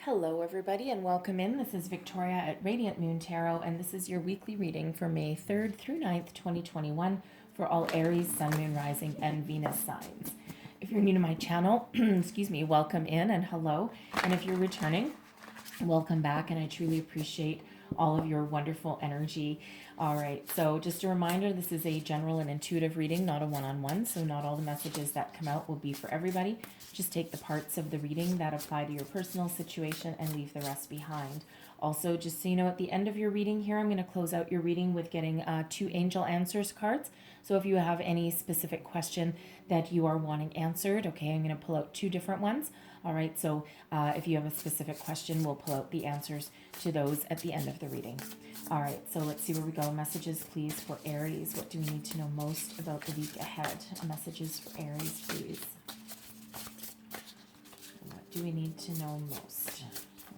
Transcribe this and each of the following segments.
Hello, everybody, and welcome in. This is Victoria at Radiant Moon Tarot, and this is your weekly reading for May 3rd through 9th, 2021, for all Aries, Sun, Moon, Rising, and Venus signs. If you're new to my channel, excuse me, welcome in and hello. And if you're returning, welcome back, and I truly appreciate all of your wonderful energy. All right, so just a reminder, this is a general and intuitive reading, not a one-on-one, so not all the messages that come out will be for everybody. Just take the parts of the reading that apply to your personal situation and leave the rest behind. Also, just so you know, at the end of your reading here, I'm going to close out your reading with getting 2 angel answers cards. So if you have any specific question that you are wanting answered, okay, I'm going to pull out 2 different ones. All right, so if you have a specific question, we'll pull out the answers to those at the end of the reading. All right, so let's see where we go. Messages, please, for Aries. What do we need to know most about the week ahead? Messages for Aries, please. What do we need to know most?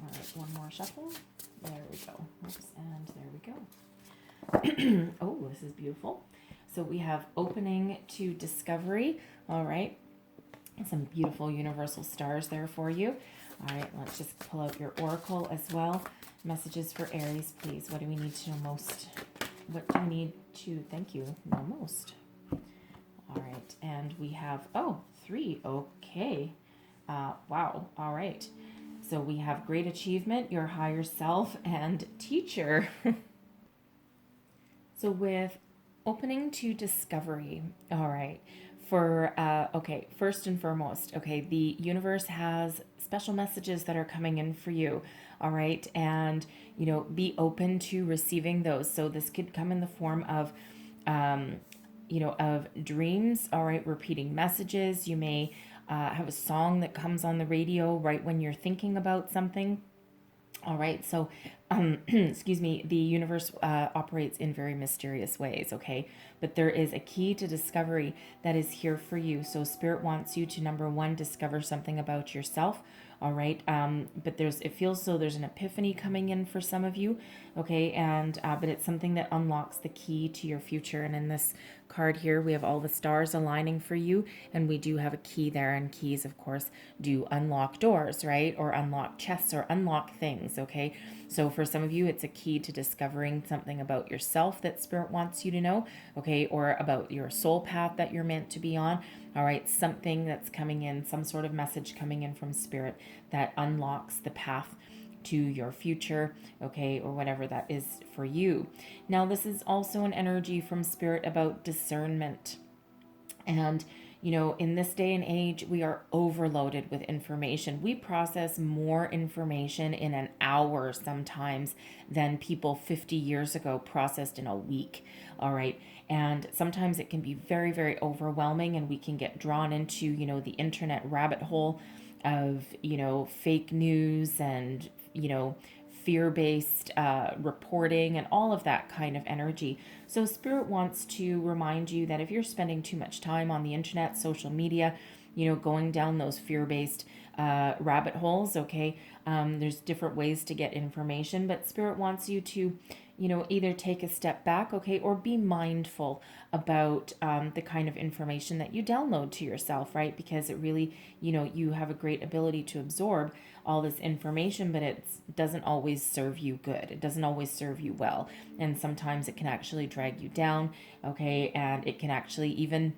All right, one more shuffle. There we go. Oops, and there we go. Oh, this is beautiful. So we have opening to discovery. All right. Some beautiful universal stars there for you. All right, let's just pull out your oracle as well. Messages for Aries, please. What do we need to know most? What do we need to, thank you, know most? All right, and we have, 3. Okay. Wow. All right. So we have great achievement, your higher self, and teacher. So with opening to discovery, all right, for, okay, first and foremost, okay, the universe has special messages that are coming in for you, all right, and, you know, be open to receiving those. So this could come in the form of, you know, of dreams, all right, repeating messages. You may have a song that comes on the radio right when you're thinking about something. All right, so, excuse me, the universe operates in very mysterious ways, okay? But there is a key to discovery that is here for you. So Spirit wants you to, number 1, discover something about yourself, all right? But it feels so there's an epiphany coming in for some of you, okay? And, but it's something that unlocks the key to your future. And in this card here, we have all the stars aligning for you, and we do have a key there, and keys, of course, do unlock doors, right? Or unlock chests or unlock things, okay? So for some of you, it's a key to discovering something about yourself that Spirit wants you to know, okay? Or about your soul path that you're meant to be on, all right? Something that's coming in, some sort of message coming in from Spirit that unlocks the path to your future, okay, or whatever that is for you. Now, this is also an energy from Spirit about discernment. And, you know, in this day and age, we are overloaded with information. We process more information in an hour sometimes than people 50 years ago processed in a week, all right? And sometimes it can be very, very overwhelming, and we can get drawn into, you know, the internet rabbit hole of, you know, fake news and, you know, fear-based reporting and all of that kind of energy. So Spirit wants to remind you that if you're spending too much time on the internet, social media, you know, going down those fear-based rabbit holes, okay, there's different ways to get information, but Spirit wants you to, you know, either take a step back, okay, or be mindful about the kind of information that you download to yourself, right? Because it really, you know, you have a great ability to absorb all this information, but it doesn't always serve you good. It doesn't always serve you well. And sometimes it can actually drag you down, okay, and it can actually even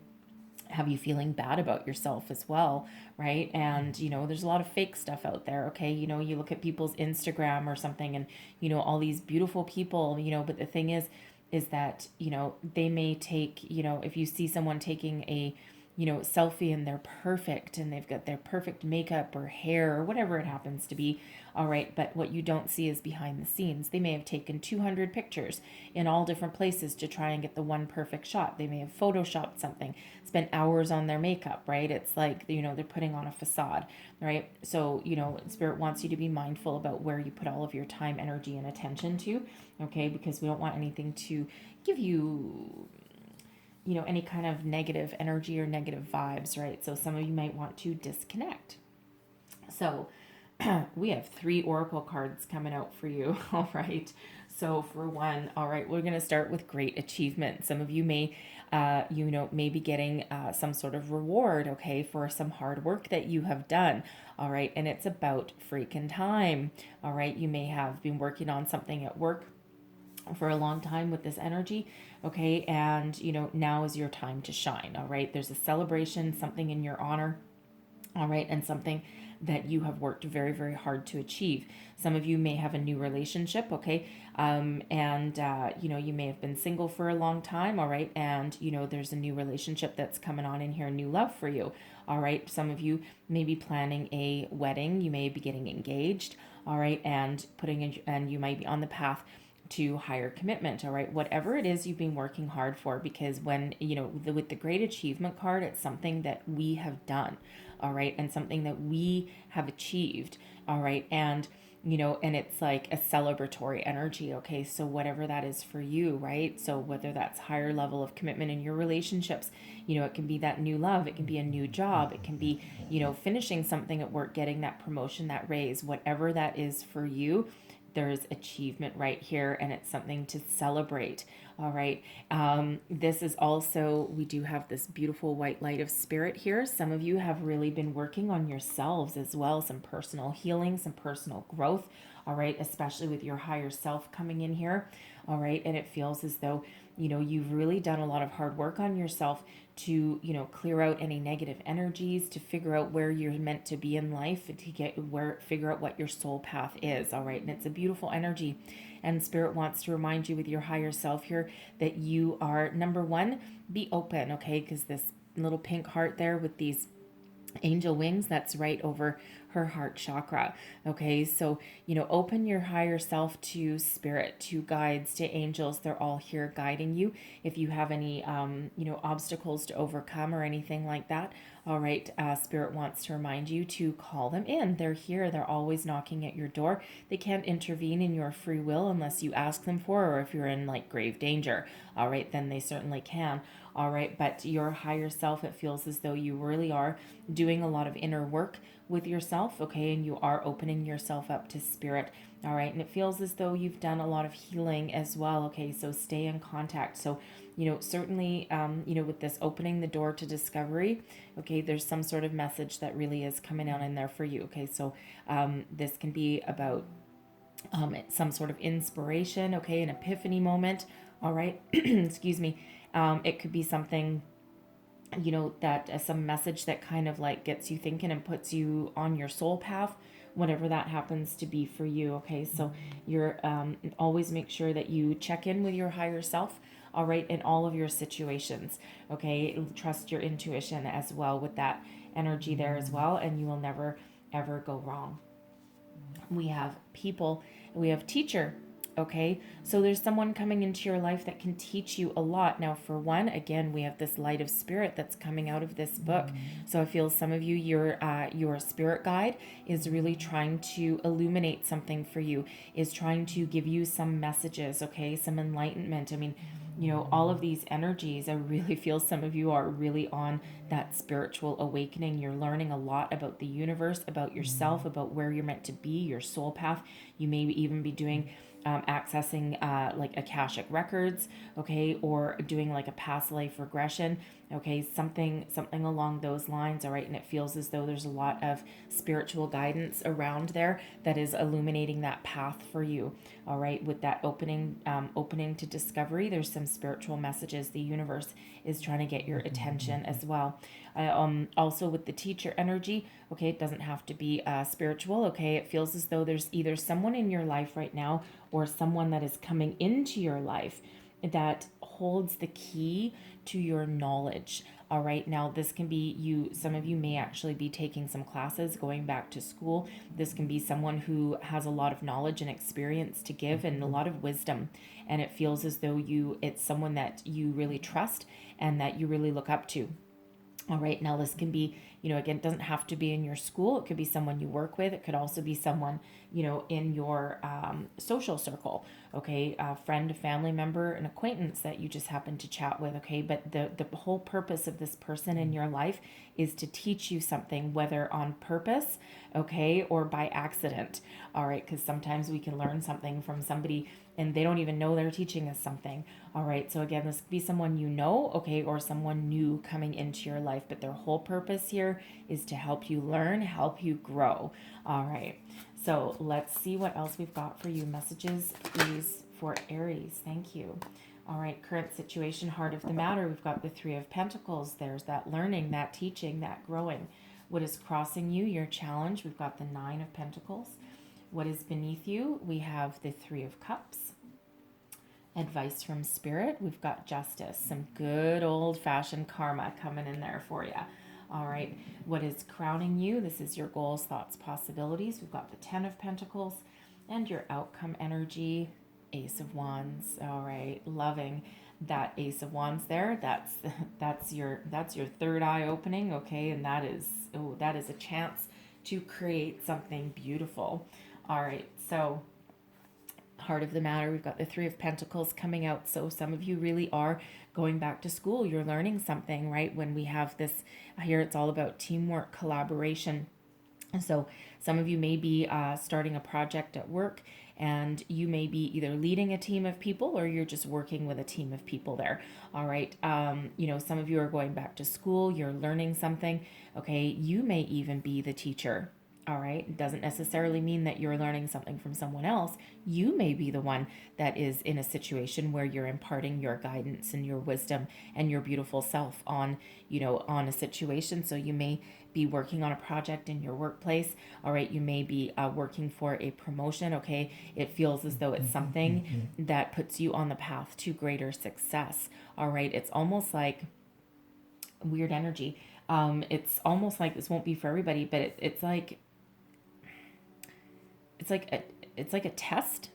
have you feeling bad about yourself as well, right? And, you know, there's a lot of fake stuff out there, okay? You know, you look at people's Instagram or something and, you know, all these beautiful people, you know, but the thing is that, you know, they may take, you know, if you see someone taking a, you know, selfie and they're perfect and they've got their perfect makeup or hair or whatever it happens to be, all right, but what you don't see is behind the scenes. They may have taken 200 pictures in all different places to try and get the one perfect shot. They may have photoshopped something, spent hours on their makeup, right? It's like, you know, they're putting on a facade, right? So, you know, Spirit wants you to be mindful about where you put all of your time, energy, and attention to, okay? Because we don't want anything to give you, you know, any kind of negative energy or negative vibes, right? So some of you might want to disconnect. So we have 3 oracle cards coming out for you, all right? So for one, all right, we're going to start with great achievement. Some of you may, may be getting some sort of reward, okay, for some hard work that you have done. All right. And it's about freaking time. All right. You may have been working on something at work for a long time with this energy, okay, and now is your time to shine. All right, there's a celebration, something in your honor, all right, and something that you have worked very, very hard to achieve. Some of you may have a new relationship, okay, and you may have been single for a long time, all right, and there's a new relationship that's coming on in here, new love for you, all right. Some of you may be planning a wedding, you may be getting engaged, all right, and and you might be on the path to higher commitment, all right, whatever it is you've been working hard for, because when with the great achievement card, it's something that we have done, all right, and something that we have achieved, all right, and and it's like a celebratory energy, okay, so whatever that is for you, right, so whether that's higher level of commitment in your relationships, it can be that new love, it can be a new job, it can be finishing something at work, getting that promotion, that raise, whatever that is for you, there's achievement right here, and it's something to celebrate, all right. This is also, we do have this beautiful white light of spirit here. Some of you have really been working on yourselves as well, some personal healing, some personal growth, all right, especially with your higher self coming in here, all right, and it feels as though you've really done a lot of hard work on yourself to clear out any negative energies, to figure out where you're meant to be in life, and to figure out what your soul path is, all right, and it's a beautiful energy, and spirit wants to remind you with your higher self here that you are, number one, be open, okay, because this little pink heart there with these angel wings, that's right over her heart chakra, okay, so open your higher self to spirit, to guides, to angels. They're all here guiding you. If you have any obstacles to overcome or anything like that, all right, spirit wants to remind you to call them in. They're here, they're always knocking at your door. They can't intervene in your free will unless you ask them for, or if you're in like grave danger, all right, then they certainly can, all right, but your higher self, it feels as though you really are doing a lot of inner work with yourself, okay, and you are opening yourself up to spirit, all right, and it feels as though you've done a lot of healing as well, okay, so stay in contact. So certainly with this opening the door to discovery, okay, there's some sort of message that really is coming out in there for you, okay, so this can be about some sort of inspiration, okay, an epiphany moment, all right, excuse me, it could be something that some message that kind of like gets you thinking and puts you on your soul path, whatever that happens to be for you, okay, so you're always make sure that you check in with your higher self, all right, in all of your situations, okay, trust your intuition as well with that energy there as well, and you will never ever go wrong. We have people, we have teacher, okay, so there's someone coming into your life that can teach you a lot. Now for one, again, we have this light of spirit that's coming out of this book, so I feel some of you, your spirit guide is really trying to illuminate something for you, is trying to give you some messages, okay, some enlightenment. I mean, all of these energies, I really feel some of you are really on that spiritual awakening. You're learning a lot about the universe, about yourself, about where you're meant to be, your soul path. You may even be doing accessing like Akashic records, okay, or doing like a past life regression, okay, something along those lines, all right, and it feels as though there's a lot of spiritual guidance around there that is illuminating that path for you, all right, with that opening to discovery. There's some spiritual messages the universe is trying to get your attention as well. Also with the teacher energy, okay, it doesn't have to be spiritual, okay, it feels as though there's either someone in your life right now or someone that is coming into your life that holds the key to your knowledge, all right. Now this can be you, some of you may actually be taking some classes, going back to school. This can be someone who has a lot of knowledge and experience to give and a lot of wisdom, and it feels as though it's someone that you really trust and that you really look up to. All right, now this can be, again, it doesn't have to be in your school. It could be someone you work with. It could also be someone, in your social circle, okay, a friend, a family member, an acquaintance that you just happen to chat with, okay. But the whole purpose of this person in your life is to teach you something, whether on purpose, okay, or by accident, all right, because sometimes we can learn something from somebody and they don't even know they're teaching us something. All right. So again, this could be someone okay, or someone new coming into your life, but their whole purpose here is to help you learn, help you grow. All right. So let's see what else we've got for you. Messages, please, for Aries. Thank you. All right, current situation, heart of the matter. We've got the Three of Pentacles. There's that learning, that teaching, that growing. What is crossing you, your challenge? We've got the Nine of Pentacles. What is beneath you? We have the Three of Cups. Advice from Spirit. We've got Justice. Some good old-fashioned karma coming in there for you. All right. What is crowning you? This is your goals, thoughts, possibilities. We've got the Ten of Pentacles and your outcome energy, Ace of Wands. All right. Loving that Ace of Wands there. That's your third eye opening, okay? And that is a chance to create something beautiful. All right. So heart of the matter, we've got the Three of Pentacles coming out. So some of you really are going back to school. You're learning something, right? When we have this here, it's all about teamwork, collaboration. And so some of you may be starting a project at work, and you may be either leading a team of people or you're just working with a team of people there. All right. Some of you are going back to school. You're learning something. Okay. You may even be the teacher. All right. It doesn't necessarily mean that you're learning something from someone else. You may be the one that is in a situation where you're imparting your guidance and your wisdom and your beautiful self on a situation. So you may be working on a project in your workplace. All right. You may be working for a promotion. Okay. It feels as though it's something that puts you on the path to greater success. All right. It's almost like weird energy. It's almost like this won't be for everybody, but it's like a test.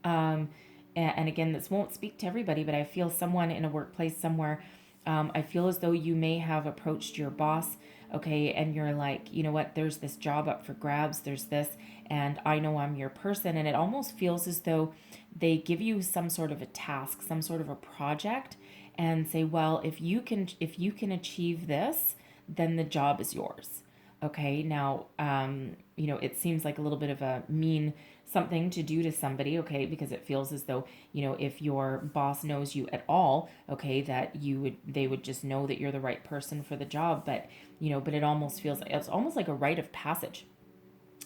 And again, this won't speak to everybody, but I feel someone in a workplace somewhere. I feel as though you may have approached your boss, okay, and you're like, you know what, there's this job up for grabs, there's this, and I know I'm your person. And it almost feels as though they give you some sort of a task, some sort of a project, and say, well, if you can achieve this, then the job is yours. Okay, now, it seems like a little bit of a mean something to do to somebody, okay, because it feels as though, if your boss knows you at all, okay, that they would just know that you're the right person for the job. But it almost feels like it's almost like a rite of passage.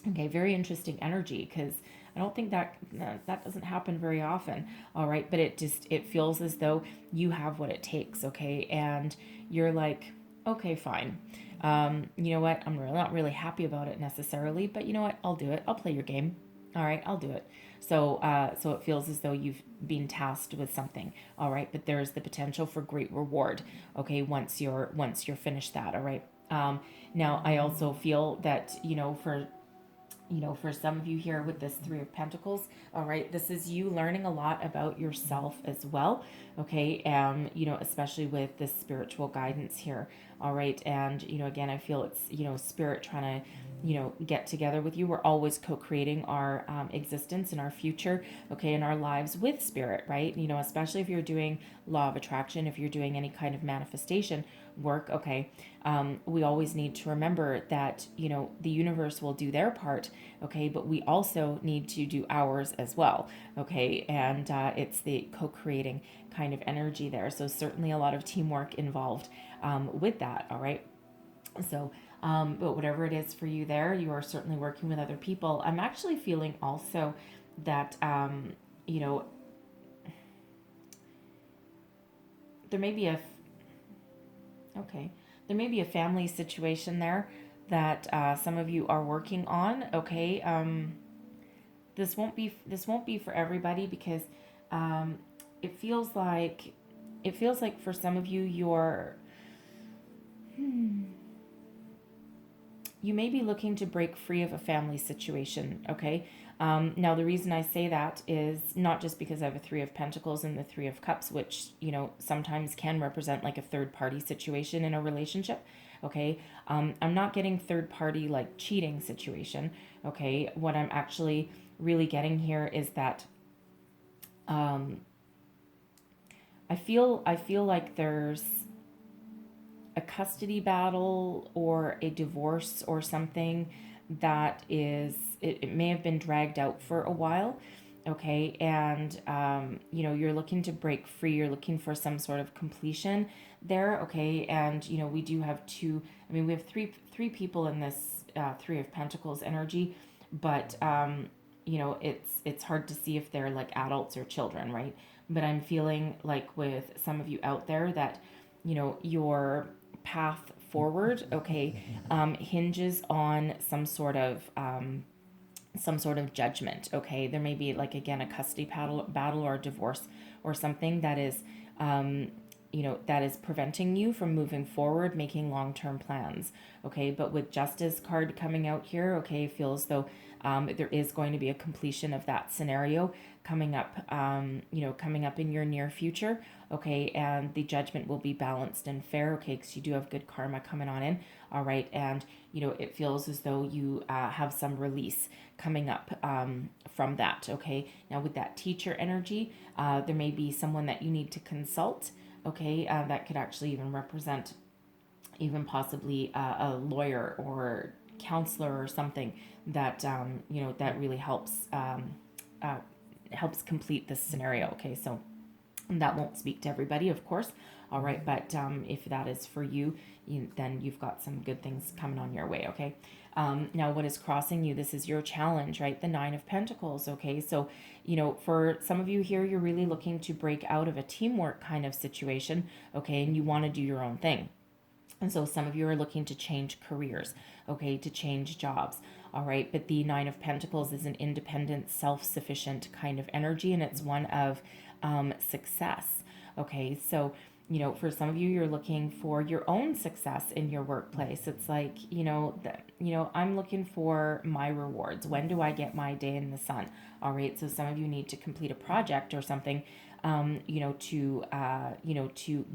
Okay, very interesting energy, because I don't think that doesn't happen very often. All right, but it feels as though you have what it takes, okay, and you're like, okay, fine. You know what? I'm not really happy about it necessarily, but you know what? I'll do it. I'll play your game. All right, I'll do it. So it feels as though you've been tasked with something. All right, but there's the potential for great reward. Okay, once you're finished that. All right. Now I also feel that for some of you here with this Three of Pentacles, all right, this is you learning a lot about yourself as well, okay, especially with this spiritual guidance here, all right, and, again, I feel it's, Spirit trying to, get together with you. We're always co-creating our existence and our future, okay, in our lives with Spirit, right, especially if you're doing law of attraction, if you're doing any kind of manifestation work, okay, we always need to remember that, the universe will do their part, okay, but we also need to do ours as well, okay, and it's the co-creating kind of energy there. So certainly a lot of teamwork involved with that, all right. So, but whatever it is for you there, you are certainly working with other people. I'm actually feeling also that, there may be there may be a family situation there that some of you are working on. Okay, this won't be for everybody, because it feels like for some of you you may be looking to break free of a family situation, okay? Now, the reason I say that is not just because I have a Three of Pentacles and the Three of Cups, which, sometimes can represent like a third party situation in a relationship, Okay. I'm not getting third party like cheating situation. Okay. What I'm actually really getting here is that um, I feel like there's a custody battle or a divorce or something that is it may have been dragged out for a while. Okay. And you're looking to break free, you're looking for some sort of completion there. Okay. And we do have two, I mean, we have three people in this Three of Pentacles energy, but it's hard to see if they're like adults or children, right? But I'm feeling like with some of you out there that your path forward, okay, hinges on some sort of judgment. Okay, there may be like again a custody battle or a divorce or something that is that is preventing you from moving forward, making long-term plans. Okay, but with Justice card coming out here, okay, feels though there is going to be a completion of that scenario coming up, coming up in your near future. Okay, and the judgment will be balanced and fair. Okay, because you do have good karma coming on in. All right, and it feels as though you have some release coming up from that. Okay, now with that teacher energy, there may be someone that you need to consult. Okay, that could actually even represent even possibly a lawyer or counselor or something that that really uh, helps complete this scenario. Okay, so that won't speak to everybody, of course. All right, but if that is for you, then you've got some good things coming on your way. Okay. Now, what is crossing you? This is your challenge, right? The Nine of Pentacles. Okay, so for some of you here, you're really looking to break out of a teamwork kind of situation. Okay, and you want to do your own thing. And so some of you are looking to change careers, okay, to change jobs. All right. But the Nine of Pentacles is an independent, self sufficient kind of energy, and it's one of success. Okay. So, for some of you, you're looking for your own success in your workplace. It's like, I'm looking for my rewards. When do I get my day in the sun? All right. So some of you need to complete a project or something, to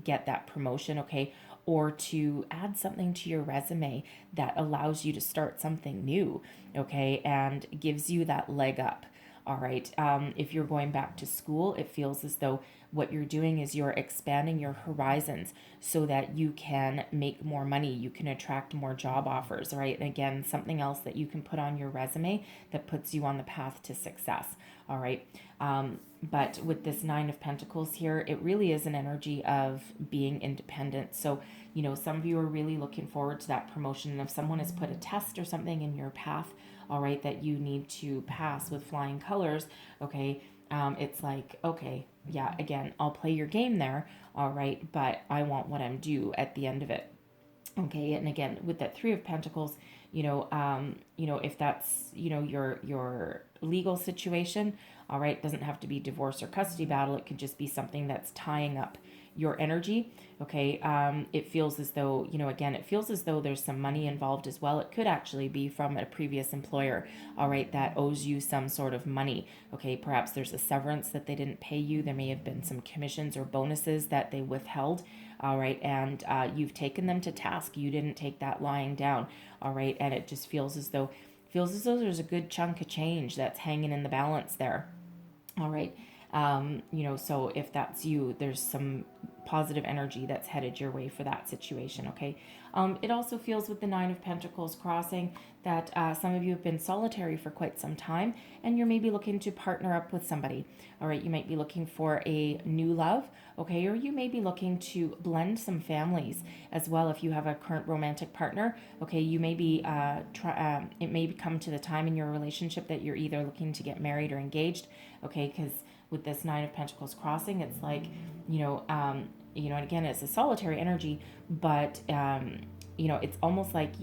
get that promotion. Okay, or to add something to your resume that allows you to start something new, okay, and gives you that leg up. All right. If you're going back to school, it feels as though what you're doing is you're expanding your horizons so that you can make more money, you can attract more job offers, right? And again, something else that you can put on your resume that puts you on the path to success. All right. But with this Nine of Pentacles here, it really is an energy of being independent. So, some of you are really looking forward to that promotion. And if someone has put a test or something in your path, all right, that you need to pass with flying colors, okay, it's like, okay, yeah, again, I'll play your game there, all right, but I want what I'm due at the end of it. Okay, and again, with that Three of Pentacles, if that's your legal situation, all right, it doesn't have to be divorce or custody battle. It could just be something that's tying up your energy. Okay, it feels as though again, it feels as though there's some money involved as well. It could actually be from a previous employer, all right, that owes you some sort of money. Okay, perhaps there's a severance that they didn't pay you. There may have been some commissions or bonuses that they withheld. All right, and you've taken them to task. You didn't take that lying down. All right, and it just feels as though there's a good chunk of change that's hanging in the balance there. All right. So if that's you, there's some positive energy that's headed your way for that situation. Okay. It also feels with the Nine of Pentacles crossing that some of you have been solitary for quite some time and you're maybe looking to partner up with somebody. All right. You might be looking for a new love. Okay. Or you may be looking to blend some families as well. If you have a current romantic partner, okay, you may be, it may come to the time in your relationship that you're either looking to get married or engaged. Okay. Because with this Nine of Pentacles crossing, it's like, and again, it's a solitary energy, but, it's almost like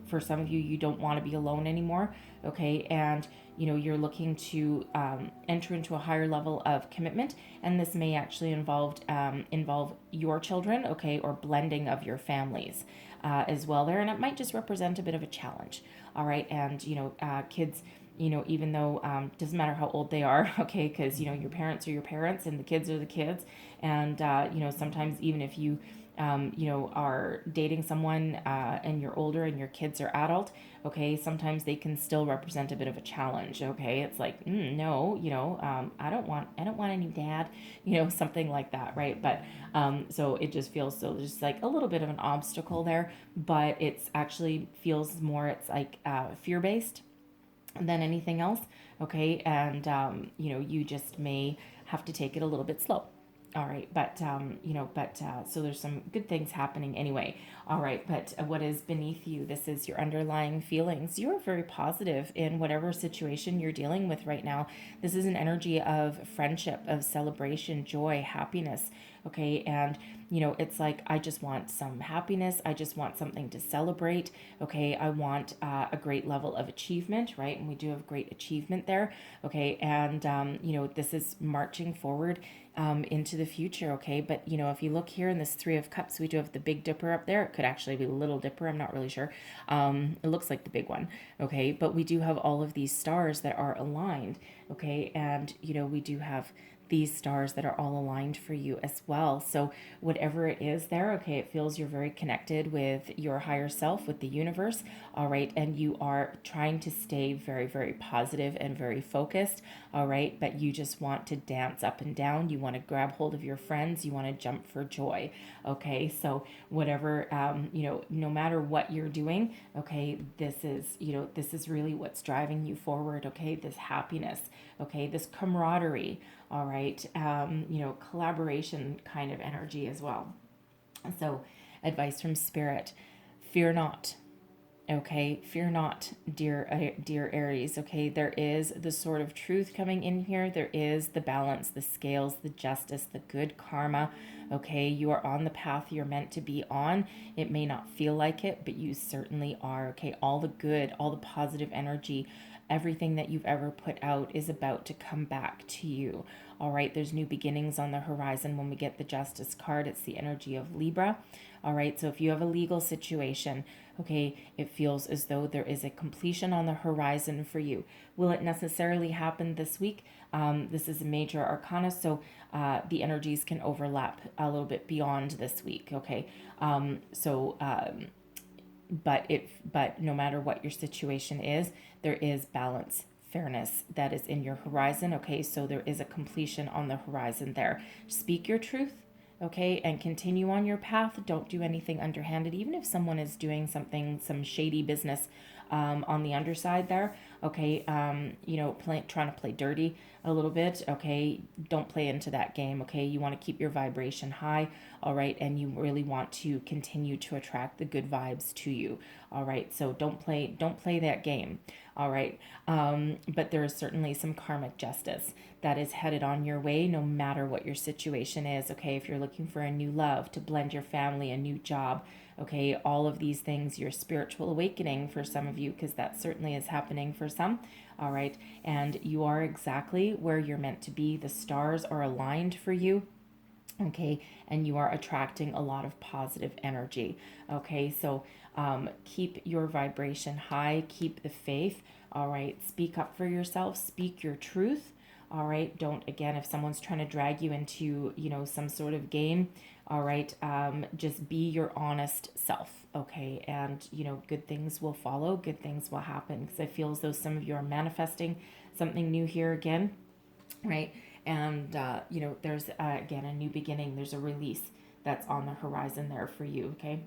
for some of you, you don't want to be alone anymore. Okay. And, you're looking to enter into a higher level of commitment. And this may actually involve your children, okay, or blending of your families as well there. And it might just represent a bit of a challenge. All right. And, kids, even though doesn't matter how old they are, okay, because your parents are your parents and the kids are the kids, and sometimes even if you are dating someone and you're older and your kids are adult, okay, sometimes they can still represent a bit of a challenge. Okay, it's like, no, I don't want a new dad, something like that, right? But so it just feels so just like a little bit of an obstacle there, but it's actually feels more, it's like fear based than anything else. Okay, and you just may have to take it a little bit slow. All right, but so there's some good things happening anyway. All right, but what is beneath you? This is your underlying feelings. You are very positive in whatever situation you're dealing with right now. This is an energy of friendship, of celebration, joy, happiness. Okay, and it's like, I just want some happiness. I just want something to celebrate. Okay, I want a great level of achievement, right? And we do have great achievement there. Okay, and this is marching forward into the future. Okay, but if you look here in this Three of Cups, we do have the Big Dipper up there. It could actually be the Little Dipper. I'm not really sure. It looks like the big one. Okay, but we do have all of these stars that are aligned. Okay, and we do have these stars that are all aligned for you as well. So whatever it is there, okay, it feels you're very connected with your higher self, with the universe, all right, and you are trying to stay very, very positive and very focused, all right, but you just want to dance up and down. You want to grab hold of your friends. You want to jump for joy, okay? So whatever, no matter what you're doing, okay, this is really what's driving you forward, okay? This happiness, okay, this camaraderie, all right, collaboration kind of energy as well. So, advice from Spirit: fear not. Okay, fear not, dear Aries. Okay, there is the sword of truth coming in here. There is the balance, the scales, the justice, the good karma. Okay, you are on the path you're meant to be on. It may not feel like it, but you certainly are. Okay, all the good, all the positive energy, everything that you've ever put out is about to come back to you. All right, there's new beginnings on the horizon. When we get the Justice card, it's the energy of Libra. All right, so if you have a legal situation, okay, it feels as though there is a completion on the horizon for you. Will it necessarily happen this week? This is a major arcana, so the energies can overlap a little bit beyond this week. Okay, but no matter what your situation is, there is balance, fairness that is in your horizon. Okay, so there is a completion on the horizon there. Speak your truth, okay, and continue on your path. Don't do anything underhanded, even if someone is doing something, some shady business on the underside there. Okay, trying to play dirty a little bit. Okay, don't play into that game. Okay, you want to keep your vibration high. All right, and you really want to continue to attract the good vibes to you. All right, so don't play that game. All right, but there is certainly some karmic justice that is headed on your way, no matter what your situation is. Okay, if you're looking for a new love, to blend your family, a new job, okay, all of these things, your spiritual awakening for some of you, because that certainly is happening for some. All right, and you are exactly where you're meant to be. The stars are aligned for you. Okay, and you are attracting a lot of positive energy. Okay, so keep your vibration high, keep the faith. All right, speak up for yourself, speak your truth. All right, don't, again, if someone's trying to drag you into some sort of game, all right, just be your honest self. Okay, and good things will follow, good things will happen, because I feel as though some of you are manifesting something new here again, right? And there's again a new beginning. There's a release that's on the horizon there for you. Okay,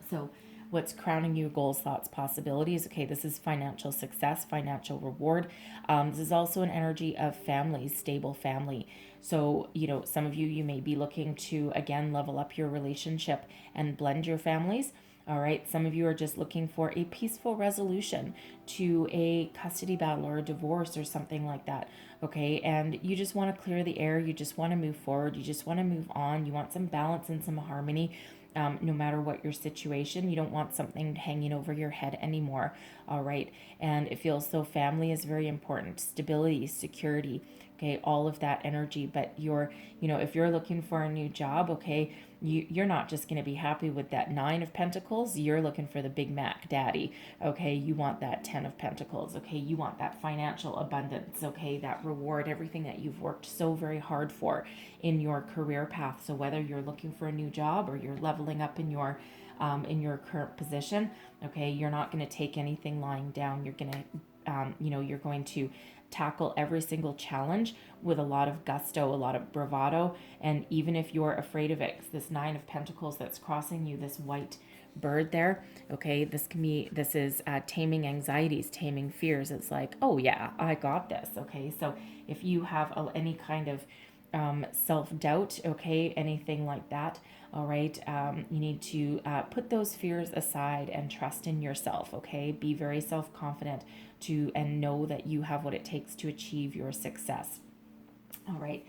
so what's crowning you? Goals, thoughts, possibilities. Okay, this is financial success, financial reward. This is also an energy of family, stable family. So some of you may be looking to again level up your relationship and blend your families. All right, some of you are just looking for a peaceful resolution to a custody battle or a divorce or something like that. Okay, and you just want to clear the air. You just want to move forward. You just want to move on. You want some balance and some harmony. No matter what your situation, you don't want something hanging over your head anymore. All right, and it feels so family is very important. Stability, security, okay, all of that energy. But if you're looking for a new job, okay, you're not just going to be happy with that 9 of Pentacles. You're looking for the Big Mac daddy. Okay, you want that 10 of Pentacles. Okay, you want that financial abundance. Okay, that reward, everything that you've worked so very hard for in your career path. So whether you're looking for a new job or you're leveling up in your current position, okay, you're not going to take anything lying down. You're going to you're going to tackle every single challenge with a lot of gusto, a lot of bravado. And even if you're afraid of it, this 9 of Pentacles that's crossing you, this white bird there, okay, this is taming anxieties, taming fears. It's like, oh yeah, I got this. Okay, so if you have any kind of self-doubt, okay, anything like that, all right, you need to put those fears aside and trust in yourself. Okay, be very self-confident and know that you have what it takes to achieve your success. All right.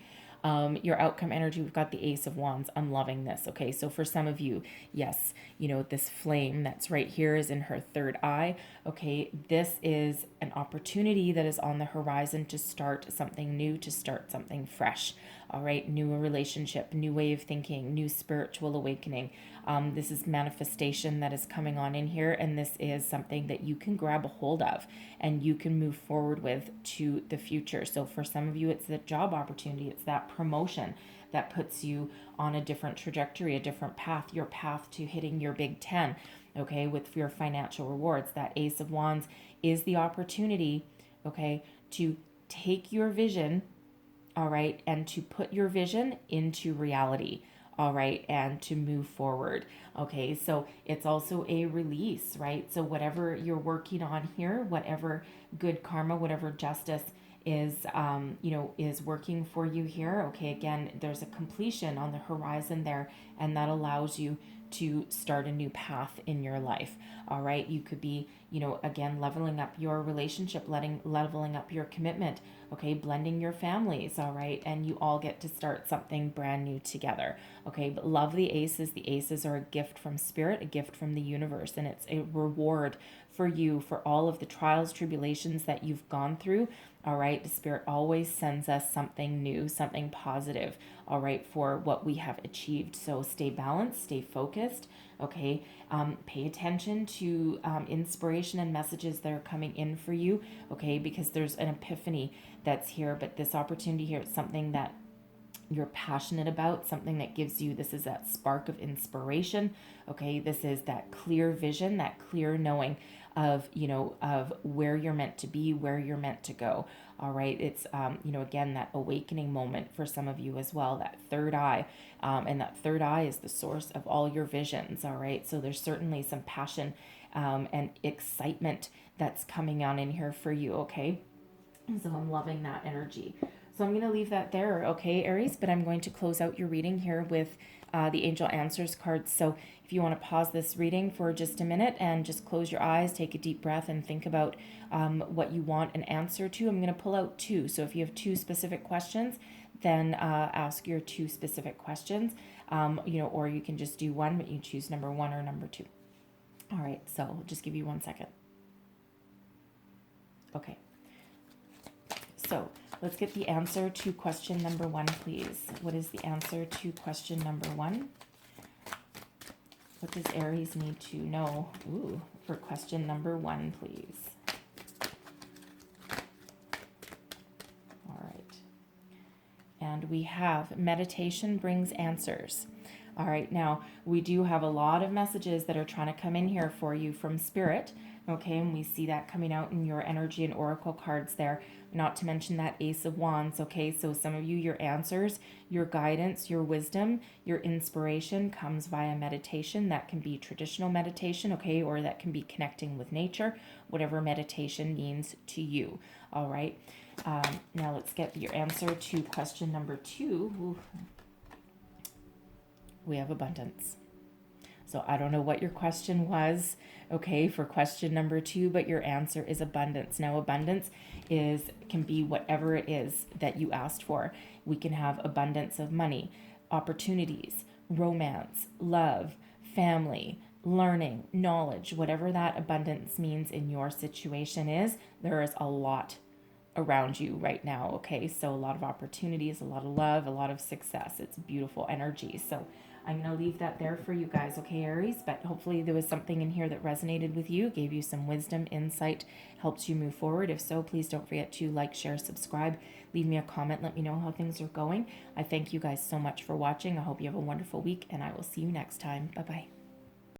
Your outcome energy, we've got the Ace of Wands. I'm loving this. Okay, so for some of you, yes, this flame that's right here is in her third eye. Okay, this is an opportunity that is on the horizon to start something new, to start something fresh. All right, new relationship, new way of thinking, new spiritual awakening. This is manifestation that is coming on in here, and this is something that you can grab a hold of and you can move forward with to the future. So for some of you, it's the job opportunity, it's that promotion that puts you on a different trajectory, a different path, your path to hitting your big 10, okay, with your financial rewards. That Ace of Wands is the opportunity, okay, to take your vision, all right, and to put your vision into reality, all right, and to move forward. Okay, so it's also a release, right? So whatever you're working on here, whatever good karma, whatever justice is working for you here. Okay, again, there's a completion on the horizon there, and that allows you to start a new path in your life. All right, you could be, again, leveling up your relationship, leveling up your commitment. Okay, blending your families. All right, and you all get to start something brand new together. Okay, but love the aces. The aces are a gift from spirit, a gift from the universe, and it's a reward for you for all of the trials, tribulations that you've gone through. All right, the spirit always sends us something new, something positive, all right, for what we have achieved. So stay balanced, stay focused, okay, pay attention to inspiration and messages that are coming in for you, okay, because there's an epiphany that's here. But this opportunity here, it's something that you're passionate about, something that gives you, this is that spark of inspiration. Okay, this is that clear vision, that clear knowing of of where you're meant to be, where you're meant to go. All right, it's again, that awakening moment for some of you as well, that third eye, and that third eye is the source of all your visions. All right, so there's certainly some passion and excitement that's coming on in here for you. Okay, so I'm loving that energy. So I'm going to leave that there, okay, Aries, but I'm going to close out your reading here with the Angel Answers cards. So if you want to pause this reading for just a minute and just close your eyes, take a deep breath, and think about what you want an answer to. I'm going to pull out 2. So if you have 2 specific questions, then ask your 2 specific questions, or you can just do 1, but you choose number 1 or number 2. All right, so I'll just give you 1 second. Okay. So let's get the answer to question number 1, please. What is the answer to question number 1? What does Aries need to know for question number 1, please? All right. And we have meditation brings answers. All right, now we do have a lot of messages that are trying to come in here for you from Spirit. Okay, and we see that coming out in your energy and oracle cards there, not to mention that Ace of Wands. Okay, so some of you, your answers, your guidance, your wisdom, your inspiration comes via meditation. That can be traditional meditation, okay, or that can be connecting with nature, whatever meditation means to you. All right, now let's get your answer to question number 2. Ooh. We have abundance. So I don't know what your question was, okay, for question number 2, but your answer is abundance. Now, abundance can be whatever it is that you asked for. We can have abundance of money, opportunities, romance, love, family, learning, knowledge, whatever that abundance means in your situation is. There is a lot around you right now. Okay, so a lot of opportunities, a lot of love, a lot of success. It's beautiful energy. So I'm going to leave that there for you guys, okay, Aries? But hopefully there was something in here that resonated with you, gave you some wisdom, insight, helps you move forward. If so, please don't forget to like, share, subscribe, leave me a comment, let me know how things are going. I thank you guys so much for watching. I hope you have a wonderful week, and I will see you next time. Bye bye.